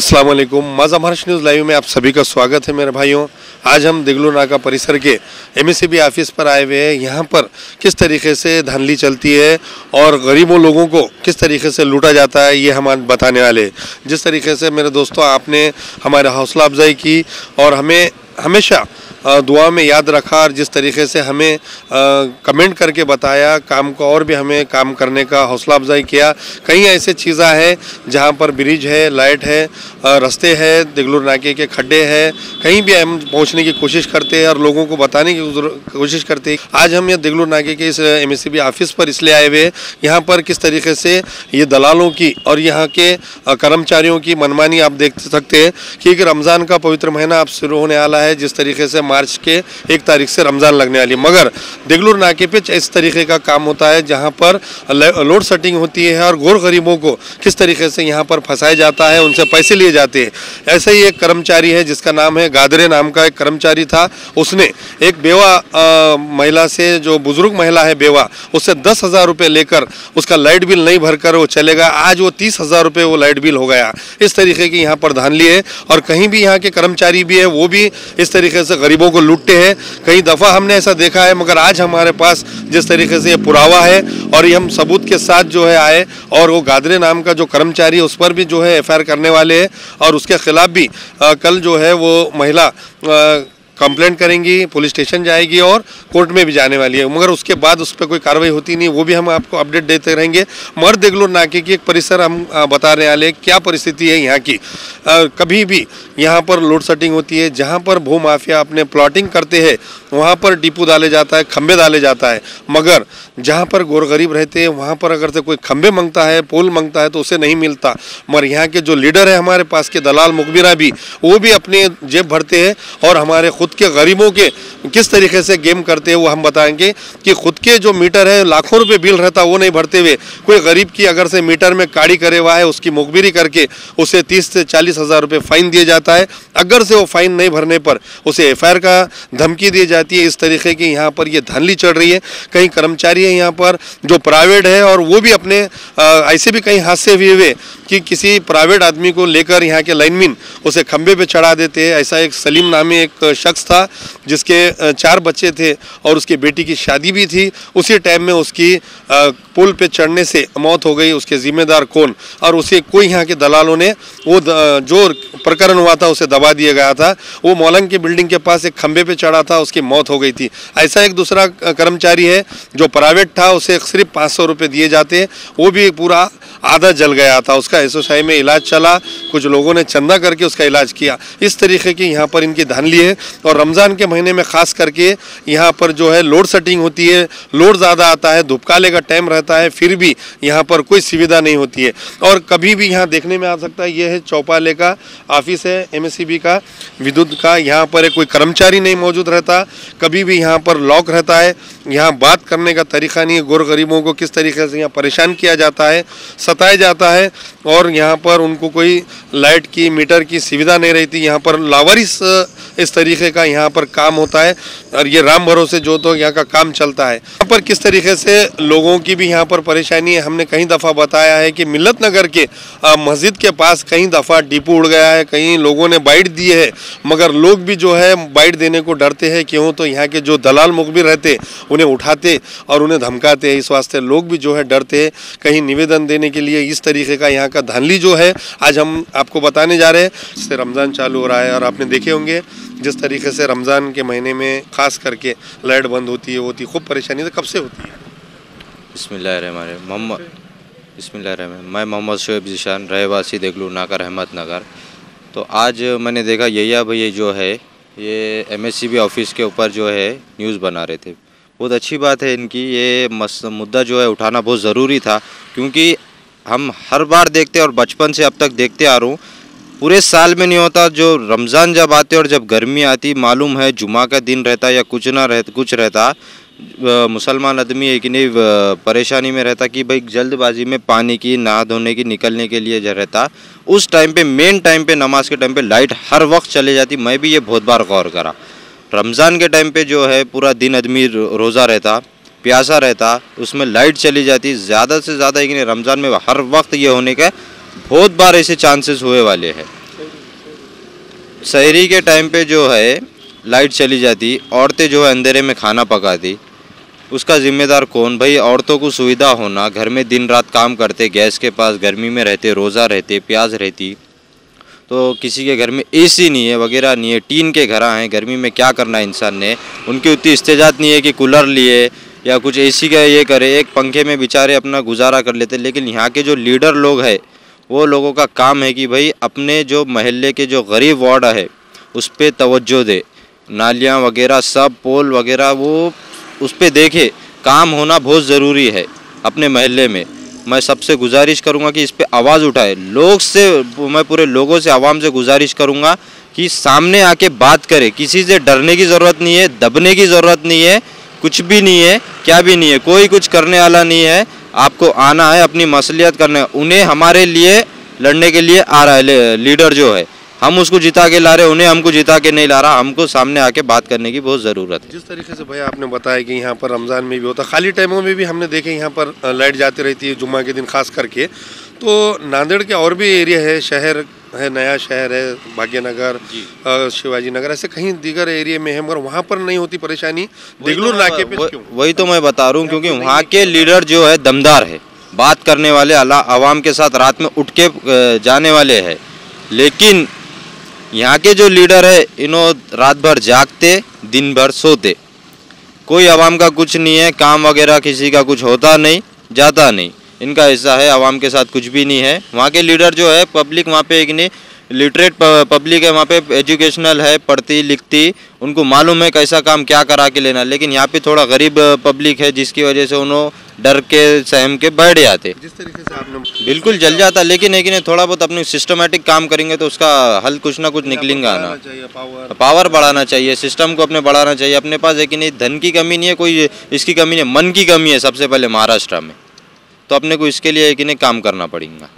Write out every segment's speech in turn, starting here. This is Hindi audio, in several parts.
अस्सलाम वालेकुम। माझा महाराष्ट्र न्यूज़ लाइव में आप सभी का स्वागत है मेरे भाइयों। आज हम देगलूर नाका परिसर के एमएससीबी ऑफिस पर आए हुए हैं। यहाँ पर किस तरीके से धांधली चलती है और गरीबों लोगों को किस तरीके से लूटा जाता है, ये हम बताने वाले हैं। जिस तरीके से मेरे दोस्तों आपने हमारे हौसला अफजाई की और हमें हमेशा दुआ में याद रखा और जिस तरीके से हमें कमेंट करके बताया काम को और भी हमें काम करने का हौसला अफजाई किया। कई ऐसे चीज़ें हैं जहां पर ब्रिज है, लाइट है, रास्ते हैं, देगलूर नाके के खड्डे हैं, कहीं भी हम पहुंचने की कोशिश करते हैं और लोगों को बताने की कोशिश करते हैं। आज हम ये देगलूर नाके के इस एमएससीबी ऑफिस पर इसलिए आए हुए। यहाँ पर किस तरीके से ये दलालों की और यहाँ के कर्मचारियों की मनमानी आप देख सकते हैं कि रमज़ान का पवित्र महीना अब शुरू होने वाला है। जिस तरीके से मार्च के 1 तारीख से रमज़ान लगने वाली, मगर देगलूर नाके पे इस तरीके का काम होता है जहां पर लोड सेटिंग होती है और गोर गरीबों को किस तरीके से यहां पर फंसाया जाता है, उनसे पैसे लिए जाते हैं। ऐसे ही एक कर्मचारी है जिसका नाम है गादरे, नाम का एक कर्मचारी था। उसने एक बेवा महिला से, जो बुजुर्ग महिला है बेवा, उससे 10,000 रुपये लेकर उसका लाइट बिल नहीं भरकर वो चलेगा। आज वो 30,000 रुपये वो लाइट बिल हो गया। इस तरीके की यहाँ पर धांधली है और कहीं भी यहाँ के कर्मचारी भी है वो भी इस तरीके से गरीबों को लूटते हैं। कई दफ़ा हमने ऐसा देखा है, मगर आज हमारे पास जिस तरीके से ये पुरावा है और ये हम सबूत के साथ जो है आए और वो गादरे नाम का जो कर्मचारी है उस पर भी जो है एफआईआर करने वाले हैं और उसके खिलाफ भी कल जो है वो महिला कंप्लेंट करेंगी, पुलिस स्टेशन जाएगी और कोर्ट में भी जाने वाली है, मगर उसके बाद उस पर कोई कार्रवाई होती नहीं। वो भी हम आपको अपडेट देते रहेंगे। मगर देगलूर नाके की एक परिसर हम बता रहे वाले क्या परिस्थिति है यहाँ की। कभी भी यहाँ पर लोड सेटिंग होती है, जहाँ पर भू माफिया अपने प्लॉटिंग करते हैं वहाँ पर डिपो डाले जाता है, खंबे डाले जाता है, मगर जहाँ पर गोर गरीब रहते हैं वहाँ पर अगर से कोई खंबे मांगता है, पोल मांगता है तो उसे नहीं मिलता। मगर यहाँ के जो लीडर है हमारे पास के दलाल मुखबिरा भी, वो भी अपने जेब भरते हैं और हमारे खुद के गरीबों के किस तरीके से गेम करते हैं वो हम बताएंगे कि खुद के जो मीटर है लाखों रुपए बिल रहता वो नहीं भरते हुए कोई गरीब की अगर से मीटर में काड़ी करे हुआ है उसकी मुखबिरी करके उसे 30 से 40,000 रुपये फाइन दिया जाता है। अगर से वो फाइन नहीं भरने पर उसे एफआईआर का धमकी दी जाती है। इस तरीके की यहाँ पर ये धांधली चल रही है। कई कर्मचारी है यहाँ पर जो प्राइवेट है और वो भी अपने ऐसे भी कई हादसे भी हुए कि किसी प्राइवेट आदमी को लेकर यहाँ के लाइनमैन उसे खंबे पे चढ़ा देते हैं। ऐसा एक सलीम नामी एक शख्स था जिसके 4 बच्चे थे और उसकी बेटी की शादी भी थी। उसी टाइम में उसकी पुल पे चढ़ने से मौत हो गई। उसके जिम्मेदार कौन, और उसे कोई यहाँ के दलालों ने वो जो प्रकरण हुआ था उसे दबा दिया गया था। वो मौलंग की बिल्डिंग के पास एक खंबे पे चढ़ा था, उसकी मौत हो गई थी। ऐसा एक दूसरा कर्मचारी है जो प्राइवेट था, उसे सिर्फ 500 रुपये दिए जाते, वो भी पूरा आधा जल गया था। उसका एसोसाई में इलाज चला, कुछ लोगों ने चंदा करके उसका इलाज किया। इस तरीके की यहाँ पर इनकी धांधली है और रमज़ान के महीने में ख़ास करके यहाँ पर जो है लोड सेटिंग होती है, लोड ज़्यादा आता है, धूपकाले का टाइम रहता है, फिर भी यहाँ पर कोई सुविधा नहीं होती है। और कभी भी यहाँ देखने में आ सकता है, ये है चौपाले का ऑफिस है एमएससीबी का विद्युत का। यहाँ पर कोई कर्मचारी नहीं मौजूद रहता, कभी भी यहाँ पर लॉक रहता है। यहाँ बात करने का तरीका नहीं है। गोर गरीबों को किस तरीके से यहाँ परेशान किया जाता है, सताया जाता है और यहाँ पर उनको कोई लाइट की, मीटर की सुविधा नहीं रहती। यहाँ पर लावारिस इस तरीके का यहाँ पर काम होता है और ये राम भरोसे जो तो यहाँ का काम चलता है। यहाँ पर किस तरीके से लोगों की भी यहाँ पर परेशानी है। हमने कई दफ़ा बताया है कि मिल्लत नगर के मस्जिद के पास कई दफ़ा डिपो उड़ गया है, कई लोगों ने बाइट दी है, मगर लोग भी जो है बाइट देने को डरते हैं। क्यों? तो यहाँ के जो दलाल मुखबिर रहते उन्हें उठाते और उन्हें धमकाते हैं। इस वास्ते लोग भी जो है डरते हैं कहीं निवेदन देने के लिए। इस तरीके का यहाँ का धांधली जो है आज हम आपको बताने जा रहे हैं। इससे रमज़ान चालू हो रहा है और आपने देखे होंगे जिस तरीके से रमज़ान के महीने में ख़ास करके लाइट बंद होती है, खूब परेशानी। तो कब से होती है? बिस्मिल्लाहिर्रहमानिर्रहीम। मैं मोहम्मद शोएब ज़ीशान, रहवासी देगलूर नाका रहमत नगर। तो आज मैंने देखा यहिया भैया जो है ये एमएससीबी ऑफिस के ऊपर जो है न्यूज़ बना रहे थे। बहुत अच्छी बात है इनकी, ये मुद्दा जो है उठाना बहुत ज़रूरी था, क्योंकि हम हर बार देखते और बचपन से अब तक देखते आ रहा हूँ, पूरे साल में नहीं होता। जो रमज़ान जब आते और जब गर्मी आती, मालूम है जुमा का दिन रहता या कुछ रहता, मुसलमान आदमी एक नहीं परेशानी में रहता कि भाई जल्दबाजी में पानी की, नहा धोने की, निकलने के लिए जो रहता, उस टाइम पे मेन टाइम पे नमाज के टाइम पे लाइट हर वक्त चले जाती। मैं भी ये बहुत बार गौर करा। रमज़ान के टाइम पे जो है पूरा दिन आदमी रोज़ा रहता, प्यासा रहता, उसमें लाइट चली जाती। ज़्यादा से ज़्यादा एक रमज़ान में हर वक्त ये होने का बहुत बार ऐसे चांसेस हुए वाले हैं। शहरी के टाइम पे जो है लाइट चली जाती, औरतें जो है अंधेरे में खाना पकाती, उसका जिम्मेदार कौन? भाई औरतों को सुविधा होना, घर में दिन रात काम करते, गैस के पास गर्मी में रहते, रोज़ा रहते, प्याज रहती, तो किसी के घर में एसी नहीं है वगैरह नहीं है, टीन के घर हैं, गर्मी में क्या करना है इंसान ने, उनकी उतनी इस्तेजात नहीं है कि कूलर लिए या कुछ एसी का ये करे, एक पंखे में बेचारे अपना गुजारा कर लेते। लेकिन यहाँ के जो लीडर लोग हैं वो लोगों का काम है कि भाई अपने जो महल्ले के जो गरीब वार्ड है उस पर तवज्जो दे, नालियाँ वगैरह सब पोल वगैरह वो उस पर देखे, काम होना बहुत ज़रूरी है अपने महल्ले में। मैं सबसे गुजारिश करूंगा कि इस पे आवाज़ उठाए, लोग से, मैं पूरे लोगों से, आवाम से गुजारिश करूंगा कि सामने आके बात करे, किसी से डरने की ज़रूरत नहीं है, दबने की ज़रूरत नहीं है, कुछ भी नहीं है, क्या भी नहीं है, कोई कुछ करने वाला नहीं है। आपको आना है, अपनी मसलियत करना है, उन्हें हमारे लिए लड़ने के लिए आ रहा है लीडर जो है, हम उसको जिता के ला रहे, उन्हें हमको जिता के नहीं ला रहा, हमको सामने आके बात करने की बहुत ज़रूरत है। जिस तरीके से भैया आपने बताया कि यहाँ पर रमज़ान में भी होता, खाली टाइमों में भी हमने देखे यहाँ पर लाइट जाती रहती है जुम्मा के दिन खास करके। तो नांदेड़ के और भी एरिया है, शहर है, नया शहर है, भाग्यनगर, शिवाजी नगर, ऐसे कहीं दीगर एरिया में है, मगर वहाँ पर नहीं होती परेशानी, देगलूर नाके पे क्यों? वही तो मैं बता रहा हूँ, क्योंकि वहाँ के लीडर जो है दमदार है, बात करने वाले, आवाम के साथ रात में उठ के जाने वाले हैं। लेकिन यहाँ के जो लीडर है इन्हों रात भर जागते, दिन भर सोते, कोई आवाम का कुछ नहीं है, काम वगैरह किसी का कुछ होता नहीं, जाता नहीं, इनका ऐसा है, आवाम के साथ कुछ भी नहीं है। वहाँ के लीडर जो है, पब्लिक वहाँ पे एक नहीं लिटरेट पब्लिक है, वहाँ पे एजुकेशनल है, पढ़ती लिखती, उनको मालूम है कैसा काम क्या करा के लेना। लेकिन यहाँ पे थोड़ा गरीब पब्लिक है जिसकी वजह से उन्होंने डर के सहम के बैठ जाते। जिस तरीके से आपने बिल्कुल जल जाता, लेकिन है कि नहीं, थोड़ा बहुत अपनी सिस्टमेटिक काम करेंगे तो उसका हल कुछ ना कुछ निकलेगा ना। पावर बढ़ाना चाहिए, सिस्टम को अपने बढ़ाना चाहिए। अपने पास है कि नहीं, धन की कमी नहीं है, कोई इसकी कमी नहीं है, मन की कमी है सबसे पहले महाराष्ट्र में, तो अपने को इसके लिए है कि नहीं काम करना पड़ेगा।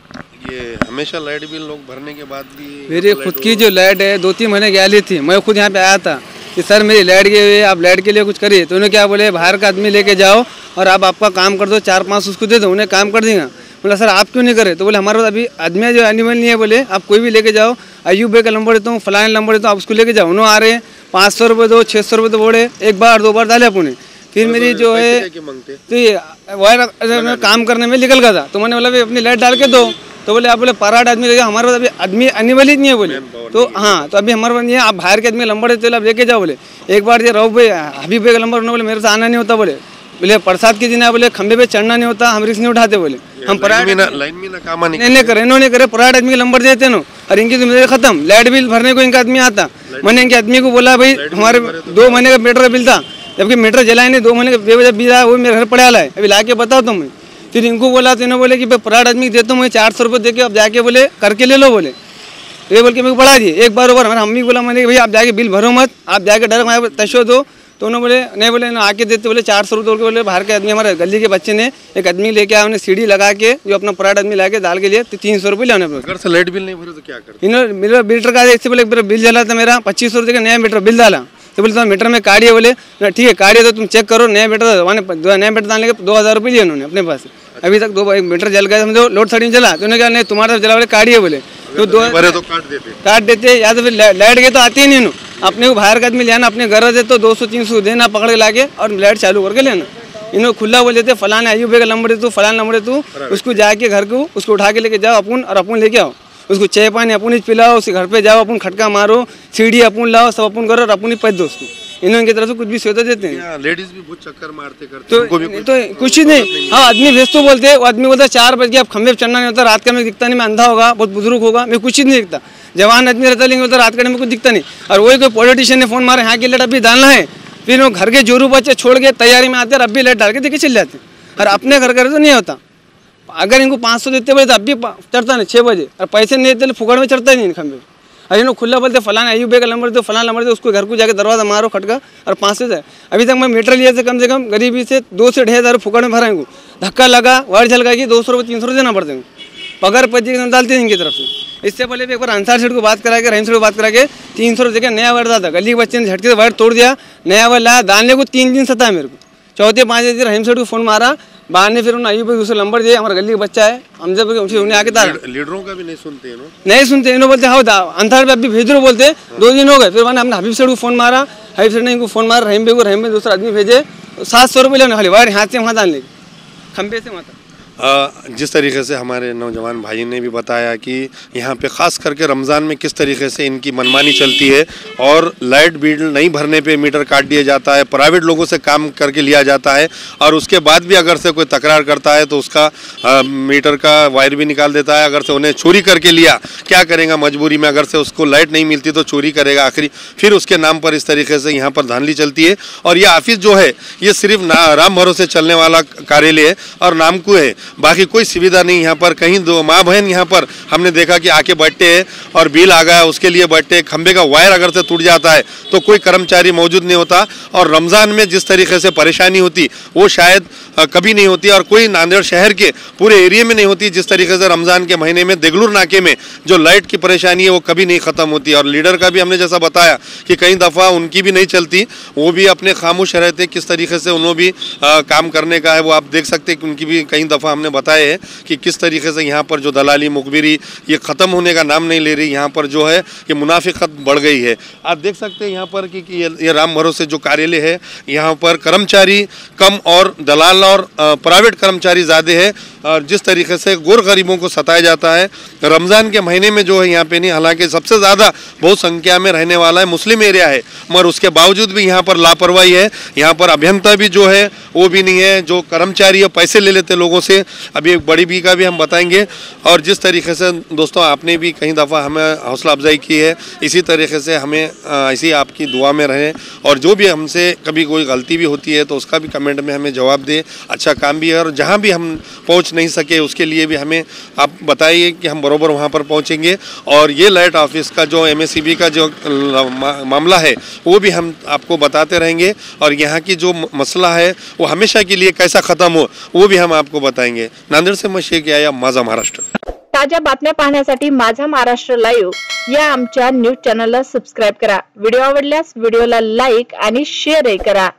ये हमेशा लाइट बिल लोग भरने के बाद भी, मेरी खुद की जो लाइट है 2-3 महीने की आली थी, मैं खुद यहाँ पे आया था कि सर मेरी लाइट गई हुई है, आप लाइट के लिए कुछ करिए। तो उन्होंने क्या बोले, बाहर का आदमी लेके जाओ और आप आपका काम कर दो, 4-5 उसको दे दो, उन्हें काम कर देगा। बोला सर आप क्यों नहीं करे? तो बोले हमारे पास अभी आदमी जो एनिमल नहीं है, बोले आप कोई भी लेके जाओ, अयूब भाई का नंबर देता हूँ, फलाने नंबर देता हूँ, आप उसको लेके जाओ। उन्होंने आ रहे हैं 500 रुपये दो, 600 रुपये तो बोले, 1 बार 2 बार डाले अपने। फिर मेरी जो है तो ये वायर काम करने में निकल गया था, तो मैंने बोला भाई अपनी लाइट डाल के दो। तो बोले आप बोले पराठ आदमी लेगा, हमारे पास अभी आदमी एनिमल ही नहीं है बोले। तो हाँ, तो अभी हमारे पास नहीं है, आप बाहर के आदमी नंबर देते आप लेके जाओ। बोले एक बार ये रहो भाई हबीब भाई का नंबर, बोले मेरे से आना नहीं होता, बोले प्रसाद के दिन है, बोले खंबे पे चढ़ना नहीं होता, हम रिस्क नहीं उठाते, बोले हम पराठ नहीं करे, इन्होंने करे, पराठ आदमी का नंबर देते ना, और इनकी जिम्मेदारी खत्म। लाइट बिल भरने को इनका आदमी आता, मैंने इनके आदमी को बोला भाई हमारे 2 महीने का मीटर बिल था, जबकि मीटर जलाए नहीं, 2 महीने का बेवजह बिल आया, वो मेरे घर पड़ा है, अभी ला के बताओ तुम। फिर इनको बोला तो इन्होंने बोले कि भाई पराठ आदमी देता हूँ मैं 400 रुपये दे के, अब जाके बोले करके ले लो, बोले तो ये बोल के मेरे को बढ़ा दिए। एक बार हमारे मम्मी बोला, मैंने भाई आप जाके बिल भरो मत, आप जाके डायरेक्ट तशो दो। तो उन्होंने बोले नहीं, बोले आके देते, बोले 400 रुपये बोले बाहर के आदमी, हमारे गली के बच्चे ने एक आदमी लेके आया, उन्हें सीढ़ी लगा के जो अपना पराठ आदमी ला के दाल के लिए 300 रुपये ले। अगर से लाइट बिल नहीं भरे तो क्या करते? इन्होंने मेरा मीटर का इससे बोले बिल जला था मेरा 2500 रुपये का, नया मीटर बिल डाला। तो बोले तो मीटर में कार्ड है, बोले ठीक है कार्ड है तो तुम चेक करो, नया मीटर नया मीटर डालने के 2000 रुपये लिए उन्होंने अपने पास। अभी तक 2 मीटर जल गए, समझो लोड शेडिंग चला। तो उन्होंने कहा नहीं तुम्हारा जला, बोले कार्ड है, बोले तो 2 काट देते, या तो फिर लाइट गए तो आती ही नहीं, अपने को बाहर का आदमी लेना, अपने घर दे तो 200-300 देना पकड़ के लाके और लाइट चालू करके लेना। इन्होंने खुला बोल देते फलाने अयूब भाई का नंबर दे तू, फलाना नंबर दे तू, उसको जाके घर को उसको उठा के लेके जाओ अपन, और अपन लेके आओ, उसको चाय पानी अपन ही पिलाओ, उसके घर पे जाओ, अपन खटका मारो, सीढ़ी अपन लाओ, सब अपन करो और अपन ही पैद दो उसको। इन्होंने की तरफ से कुछ भी सुविधा देते हैं। लेडीज भी बहुत चक्कर मारते करते, तो कुछ ही नहीं। हाँ आदमी भेज तो बोलते हैं, वो आदमी बोलता है 4 बज के आप खंभे पे चढ़ना नहीं होता, रात का में दिखता नहीं, मैं अंधा होगा, बहुत बुजुर्ग होगा, मैं कुछ ही नहीं दिखता, जवान आदमी रहता लेकिन बोलता रात का में कुछ दिखता नहीं। और वही कोई पॉलिटिशियन ने फोन मारा यहाँ की लाइट अभी डालना है, फिर वो घर के जोरू बच्चे छोड़ के तैयारी में आते हैं, अब भी लाइट डाल के देखे चल जाते हैं। और अपने घर करे तो नहीं होता, अगर इनको 500 देते बोले तो अब भी चढ़ता नहीं 6 बजे, और पैसे नहीं देते फुकड़ में चढ़ता ही नहीं खंभे। और इन्होंने खुला बोलते फलाना अयूब भाई का नंबर दो, फलाना नंबर दो, उसको घर को जाके दरवाजा मारो खटका और 500 जाए। अभी तक मैं मीटर लिया से कम गरीबी से 2 से 2,500 फुकड़ में भरा इनको, धक्का लगा वायर झल गई 200 रुपये 300 रुपये देना पड़ते हैं, पगार पच्ची डालते हैं इनकी तरफ से। इससे पहले भी एक बार अंसार सेठ को बात करा के, रहीम सेठ को बात करा के 300 रुपये नया वायर था, गली के बच्चे ने झटके से वायर तोड़ दिया, नया वायर लाया, डालने को 3 दिन सता मेरे को। चौथे 5 दिन रहीम सेठ को फ़ोन मारा, बाद में फिर उन्होंने दूसरा नंबर दिया, हमारा गली का बच्चा है, हम जब उन्हें आके तारा लीडरों का भी नहीं सुनते हैं नहीं सुनते, इन्होंने बोलते हाँ अंधार पे अभी भेज दो, बोलते 2 दिन हो गए। फिर मैंने हमने हबीब सर को फ़ोन मारा, हबीब सर ने इनको फ़ोन मारा, रहीम भाई को, रहीम भाई दूसरा आदमी भेजे, 700 रुपये लेने खाली वायर हाथ से वहाँ डालने खंबे से वहाँ। जिस तरीके से हमारे नौजवान भाई ने भी बताया कि यहाँ पे ख़ास करके रमज़ान में किस तरीके से इनकी मनमानी चलती है और लाइट बिल नहीं भरने पे मीटर काट दिया जाता है, प्राइवेट लोगों से काम करके लिया जाता है और उसके बाद भी अगर से कोई तकरार करता है तो उसका मीटर का वायर भी निकाल देता है। अगर से उन्हें चोरी करके लिया, क्या करेगा मजबूरी में, अगर से उसको लाइट नहीं मिलती तो चोरी करेगा आखिरी, फिर उसके नाम पर इस तरीके से यहाँ पर धांधली चलती है। और ये ऑफिस जो है ये सिर्फ राम भरोसे चलने वाला कार्यालय है और नाम को है, बाकी कोई सुविधा नहीं यहाँ पर। कहीं दो माँ बहन यहाँ पर हमने देखा कि आके बैठते हैं और बिल आ गया उसके लिए बैठते, खंबे का वायर अगर से टूट जाता है तो कोई कर्मचारी मौजूद नहीं होता। और रमज़ान में जिस तरीके से परेशानी होती वो शायद कभी नहीं होती और कोई नांदेड़ शहर के पूरे एरिया में नहीं होती। जिस तरीके से रमज़ान के महीने में देगलूर नाके में जो लाइट की परेशानी है वो कभी नहीं ख़त्म होती। और लीडर का भी हमने जैसा बताया कि कई दफ़ा उनकी भी नहीं चलती, वो भी अपने खामोश रहते, किस तरीके से उन्होंने भी काम करने का है वो आप देख सकते हैं कि उनकी भी कई दफ़ा हमने बताया है कि किस तरीके से यहाँ पर जो दलाली मुखबिरी ये ख़त्म होने का नाम नहीं ले रही। यहाँ पर जो है ये मुनाफिकत बढ़ गई है। आप देख सकते हैं यहाँ पर कि ये राम भरोसे जो कार्यालय है यहाँ पर कर्मचारी कम और दलाल और प्राइवेट कर्मचारी ज़्यादा है। और जिस तरीके से गोर गरीबों को सताया जाता है रमज़ान के महीने में जो है यहाँ पे नहीं, हालांकि सबसे ज़्यादा बहुत संख्या में रहने वाला है मुस्लिम एरिया है, मगर उसके बावजूद भी यहाँ पर लापरवाही है। यहाँ पर अभियंता भी जो है वो भी नहीं है, जो कर्मचारी है पैसे ले लेते लोगों से। अभी एक बड़ी बी का भी हम बताएंगे। और जिस तरीके से दोस्तों आपने भी कई दफ़ा हमें हौसला अफजाई की है, इसी तरीके से हमें ऐसी आपकी दुआ में रहें और जो भी हमसे कभी कोई गलती भी होती है तो उसका भी कमेंट में हमें जवाब दे। अच्छा काम भी है और जहाँ भी हम पहुँच नहीं सके उसके लिए भी हमें आप बताइए कि हम बरोबर वहाँ पर पहुँचेंगे। और ये लाइट ऑफिस का जो MSEB का जो मामला है वो भी हम आपको बताते रहेंगे और यहाँ की जो मसला है वो हमेशा के लिए कैसा ख़त्म हो वो भी हम आपको बताएंगे। नांदेड़ से मशेक या माझा महाराष्ट्र। ताज्या बातम्या पाहण्यासाठी माझा महाराष्ट्र लाईव्ह या आमच्या न्यूज चॅनलला सबस्क्राईब करा। व्हिडिओ आवडल्यास व्हिडिओला लाईक आणि शेअरही करा।